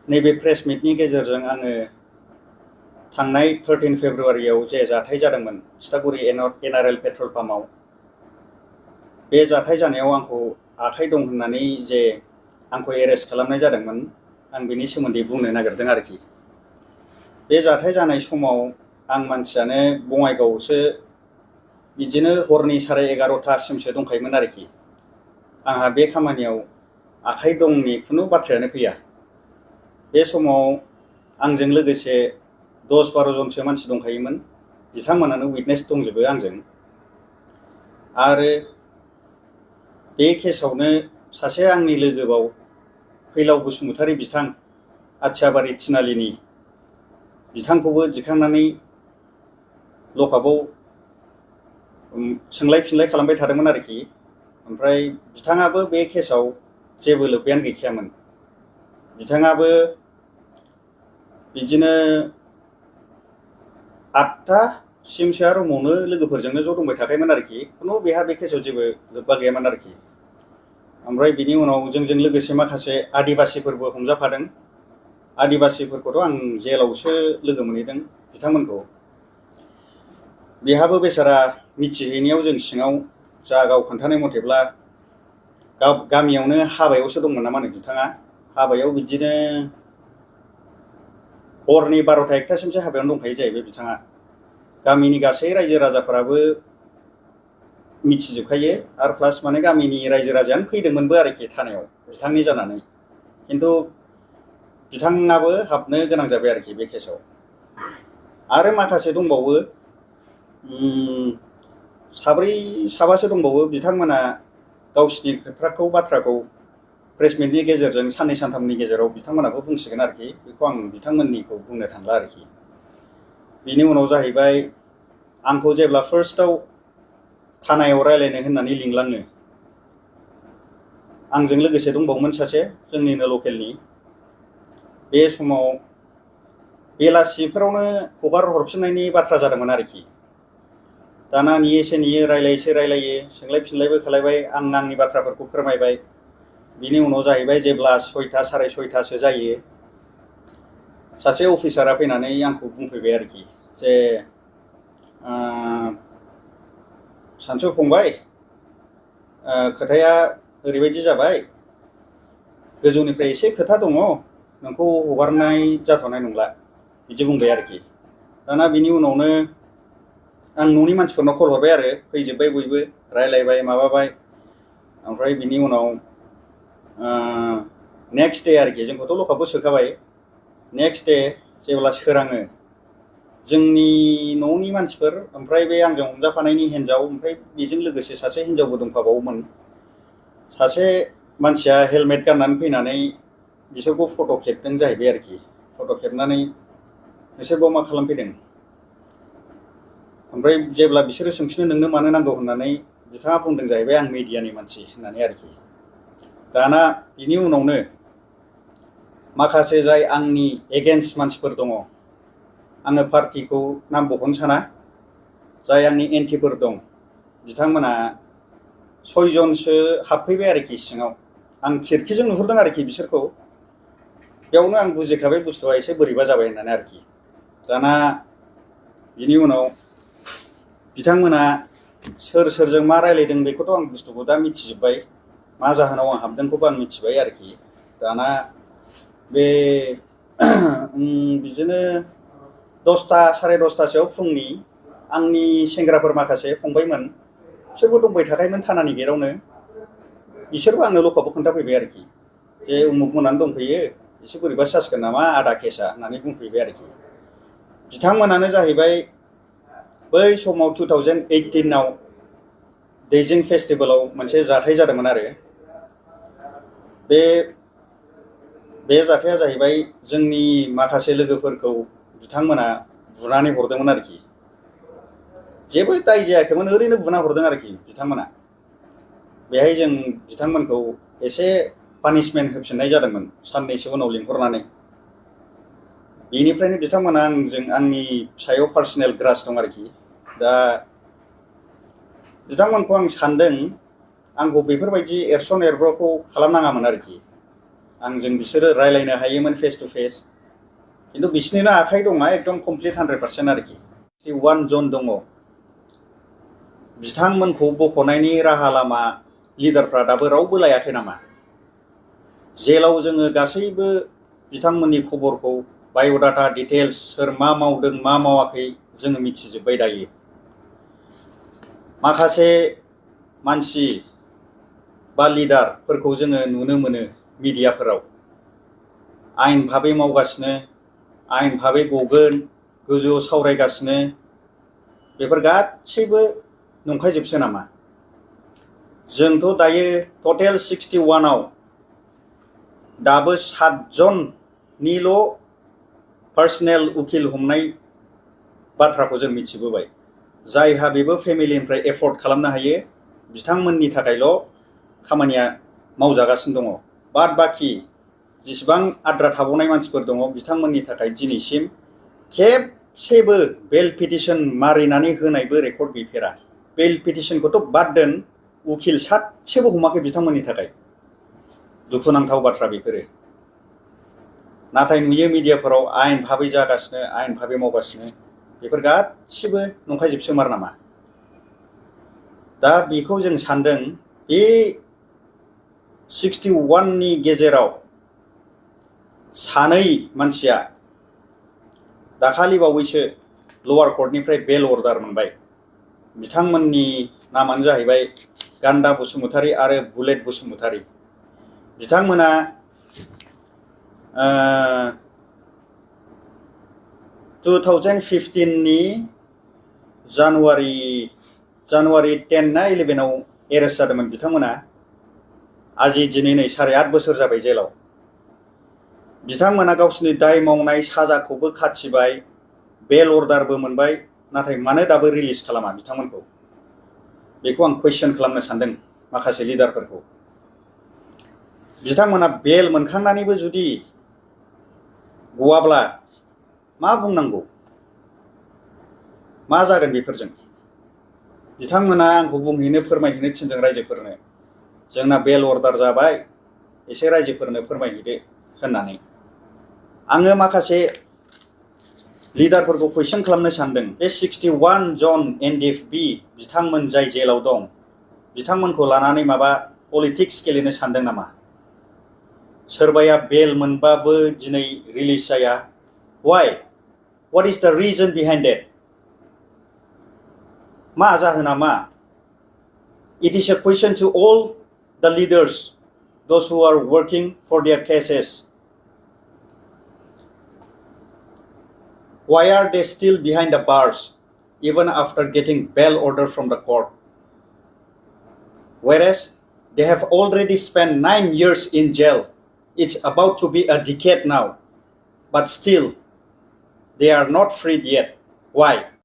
नैबे प्रेस मिटनि गेजेरजों आङो थांनाय 13 फेब्रुआरियाव जे जाथाय जादोंमोन थिथागुरि एनआरएल पेट्रल पाम्पआव बे जाथाय जानायाव आंखौ आखाइ दं होननानै जे आंखौ एरेस्ट खालामनाय जादोंमोन आं बेनि सोमोन्दै बुंनो नागिरदों आरोखि। बे जाथाय जानाय समाव आं मानसियानो बङाइगावआवसो बिदिनो हरनि 11:30सिमसो दंखायोमोन आरोखि। आंहा बे खामानियाव आखाइ दंनि खुनु बाथ्रायानो फैया। बे समाव आंजों लोगोसे 10-12 जनसो मानसि दंखायोमोन, बिथांमोनानो उइटनेस दंजोबो आंजों। आरो बे केसआवनो सासे आंनि लोगोबाव फैलाव बसुमतारी बिथां आथियाबारि थिनालिनि बिथांखौबो दिखांनानै लकआपआव सोंलाय फिनलाय खालामबाय थादोंमोन आरोखि। ओमफ्राय बिथाङाबो बे केसआव जेबो लोब्बायानो गैखायामोन। बिथाङाबो बिदिनो 8थासिमसोआ रुमावनो लोगोफोरजोंनो ज' दंबाय थाखायोमोन आरोखि। खुनु बेहा बे केसआव जेबो लोब्बा गैयामोन आरोखि। ओमफ्राय बिनि उनाव जोंजों लोगोसे माखासे आदिबासिफोरबो हमजाफादों। आदिबासिफोरखौथ' आं जेलावसो लोगो मोनहैदों बिथांमोनखौ। बेहाबो बेसारा मिथिहैनायाव जों सिङाव जा गाव खोन्थानाय मथेब्ला गामियावनो हाबायावसो दंमोन नामा बिथाङा। हाबायाव बिदिनो हरनि 12ता-1टासिमसो हाबायावनो दंखायो जाहैबाय बिथाङा। गामिनि गासै रायजो राजाफोराबो मिथिजोबखायो आरो प्लास माने गामिनि रायजो राजायानो फैदोंमोनबो आरोखि थानायाव बिथांनि जानानै। खिन्थु बिथाङाबो हाबनो गोनां जाबाय आरोखि बे केसआव। आरो माखासे दंबावो 7-8सो दंबावो। बिथांमोना गावसिनि बाथ्राखौ प्रेस मिटनि गेजेरजों 2-3 गेजेराव बिथांमोनाबो बुंसिगोन आरोखि। बेखौ आं बिथांमोननिखौ बुंनो थांला आरोखि। बिनि उनाव जाहैबाय आंखौ जेब्ला फार्स्टआव थानायाव रायलायनो होननानै लिंलाङो, आंजों लोगोसे दंबावोमोन सासे जोंनिनो लकेलनि। बे समाव बेलासिफोरावनो हगार हरफिननायनि बाथ्रा जादोंमोन आरोखि। दाना नेयोसे नेयो, रायलायोसे रायलायो, सोंलाय फिनलायबो खालायबाय। आं आंनि बाथ्राफोरखौ फोरमायबाय। बिनि उनाव जाहैबाय जेब्ला 6-6:30सो जायो, सासे अफिसारा फैनानै आंखौ बुंफैबाय आरोखि जे सानसु फंबाय, खोथाया ओरैबायदि जाबाय, गोजौनिफ्राय एसे खोथा दङ, नोंखौ हगारनाय जाथ'नाय नंला, बिदि बुंबाय आरोखि। दाना बिनि उनावनो आं न'नि मानसिफोरनाव कल हरबाय आरो फैजोब्बाय बयबो, रायलायबाय माबाबाय। ओमफ्राय बिनि उनाव नेक्स्ट डे आरोखि, जोंखौथ' लकआपआव सोखाबाय। नेक्स्ट डे जेब्ला सोराङो, जोंनि न'नि मानसिफोर ओमफ्राय बे आंजों हमजाफानायनि हिन्जाव, ओमफ्राय बेजों लोगोसे सासे हिन्जावबो दंफाबावोमोन। सासे मानसिया हेलमेट गाननानै फैनानै बिसोरखौ फट' खेबदों जाहैबाय आरोखि। फट' खेबनानै नोंसोर बाव मा खालामफैदों? ओमफ्राय जेब्ला बिसोरो सोंफिनो नोंनो मानो नांगौ होननानै, बिथाङा बुंदों जाहैबाय आं मिडियानि मानसि होननानै आरोखि। दाना बिनि उनावनो माखासे जाय आंनि एगेन्स्ट मानसिफोर दङ, आङो पार्टिखौ नाम बख'नो साना, जाय आंनि एन्टिफोर दं, बिथांमोना 6 जनसो हाबफैबाय आरोखि सिङाव। आं खिरखिजों नुहुरदों आरोखि बिसोरखौ। बेयावनो आं बुजिखाबाय बुस्थुआ एसे बोरैबा जाबाय होननानै आरोखि। दाना बिनि उनाव बिथांमोना सोर सोरजों मा रायलायदों बेखौथ' आं बुस्थुखौ दा मिथिजोब्बाय। मा जाहोनाव आं हाबदोंखौबो आं मिथिबाय आरोखि। दाना बे बिदिनो 10ता 10:30सोआव फुंनि आंनि सेंग्राफोर माखासे फंबायमोन, बिसोरबो दंबाय थाखायोमोन थानानि गेटआवनो। बिसोरबो आंनो लकआपआव खोन्थाफैबाय आरोखि जे उमुक मोनानो दंफैयो, एसे बोरैबासो जासिगोन नामा आदा केसा होननानै बुंफैबाय आरोखि। बिथांमोनानो जाहैबाय बै समाव 2018आव दैजिं फेस्टिभेलाव मोनसे जाथाय जादोंमोन आरो। बे जाथाया जाहैबाय जोंनि माखासे लोगोफोरखौ बिथांमोना बुनानै हरदोंमोन आरोखि। जेबो दाय जायाखैमोन, ओरैनो बुना हरदों आरोखि बिथांमोना। बेहाय जों बिथांमोनखौ एसे पानिशमेन्ट होफिननाय जादोंमोन साननैसो उनाव लिंहरनानै। बेनिफ्रायनो बिथांमोना आंनि सायाव पार्सनेल ग्रास दं आरोखि। दा बिथांमोनखौ आं सानदों आंखौ बेफोरबायदि एरसन एरब्र'खौ खालामनाङामोन आरोखि। आंजों बिसोरो रायलायनो हायोमोन फेस टु फेस खिन्थु बिसोरनिनो आखाइ दंना एकदम कमप्लिट 100% आरोखि 61 जन दङ बिथांमोनखौ बख'नायनि राहा लामा लिडारफ्रा दाबो रावबो लायाखै नामा जेलाव जोङो गासैबो बिथांमोननि खबरखौ बाय'डाटा डिटेल्स सोर मा मावदों मा मावाखै जोङो मिथिजोब्बाय दायो माखासे मानसि बा लिडारफोरखौ जोङो नुनो मोनो मिडियाफोराव आयेन भाबै मावगासिनो आयेन भाबै गगोन गोजौआव सावरायगासिनो बेफोर गासैबो नंखायजोबसो नामा जोंथ' दायो टटेल 61 आव दाबो 7 जननिल' पार्सनेल उकिल हमनाय बाथ्राखौ जों मिथिबोबाय जायहा बेबो फेमिलिनिफ्राय एफर्ड खालामनो हायो बिथांमोननि थाखायल' खामानिया मावजागासिनो दङ बाद बाखि जेसेबां आद्रा थाबावनाय मानसिफोर दङ बिथांमोननि थाखाय दिनैसिम खेबसेबो बेल पिटिशन मारिनानै होनायबो रेकर्ड गैफेरा बेल पिटिशनखौथ' बाद दोन उकिल सासेबो हमाखै बिथांमोननि थाखाय दुखुनांथाव बाथ्रा बेफोरो नाथाय नुयो मिडियाफोराव आयेन भाबै जागासिनो आयेन भाबै मावगासिनो बेफोर गासिबो नंखायजोबसोमार नामा दा बेखौ जों सानदों बे 61 नि गेजेराव सानै मानसिया दाखालि बावैसो लवार कर्टनिफ्राय बेल अर्डार मोनबाय बिथांमोननि नामानो जाहैबाय गान्दा बसुमतारी आरो बुलेट बसुमतारी बिथांमोना 2015 नि जानुवारि 10 ना 11 आव एरेस्ट जादोंमोन बिथांमोना आजि दिनै नै 8.5 बोसोर जाबाय जेलाव बिथांमोना गावसिनि दाय मावनाय साजाखौबो खाथिबाय बेल अर्डारबो मोनबाय नाथाय मानो दाबो रिलिज खालामा बिथांमोनखौ बेखौ आं कुइसन खालामनो सानदों माखासे लिडारफोरखौ बिथांमोना बेल मोनखांनानैबो जुदि गवाब्ला मा बुंनांगौ मा जागोन बेफोरजों बिथांमोना आंखौ बुंहैनो फोरमायहैनो थिनदों रायजोफोरनो जोंना बेल अर्डार जाबाय एसे रायजोफोरनो फोरमायहैदो होननानै आङो माखासे लिडारफोरखौ कुइसन खालामनो सानदों बे 61 जन एनडिएफबि बिथांमोन जाय जेलाव दं बिथांमोनखौ लानानै माबा पलिटिक्स गेलेनो सानदों नामा सोरबाया बेल मोनबाबो दिनै रिलिज जाया why what is the reason behind that मा जाहोना मा it is a question to all the leaders those who are working for their cases why are they still behind the bars even after getting bail order from the court whereas they have already spent 9 years in jail it's about to be a decade now but still they are not freed yet why